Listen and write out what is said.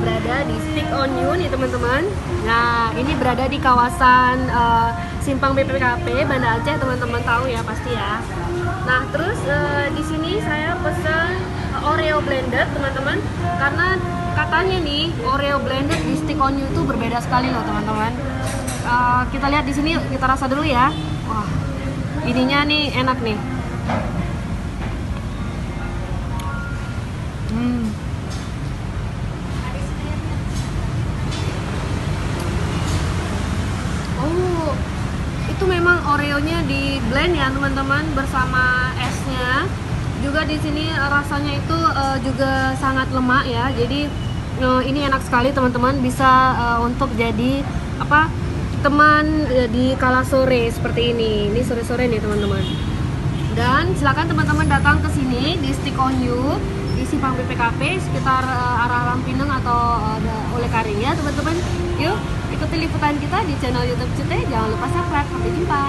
berada di Stick on You nih teman-teman. Nah, ini berada di kawasan Simpang BPKP Banda Aceh, teman-teman tahu ya pasti ya. Nah, terus di sini saya pesan Oreo blended teman-teman, karena katanya nih Oreo blended di Stick on You itu berbeda sekali loh teman-teman. Kita lihat di sini, kita rasa dulu ya. Wah, ininya nih enak nih. Oh, itu memang Oreonya di blend ya teman-teman bersama esnya. Juga di sini rasanya itu juga sangat lemak ya. Jadi ini enak sekali teman-teman, bisa untuk jadi apa teman di kala sore seperti ini. Ini sore-sore nih teman-teman. Dan silakan teman-teman datang ke sini di Stick on You di Simpang BPKP sekitar arah Lampineng atau Oleh Karing ya teman-teman. Yuk ikuti liputan kita di channel YouTube CT. Jangan lupa subscribe. Sampai jumpa.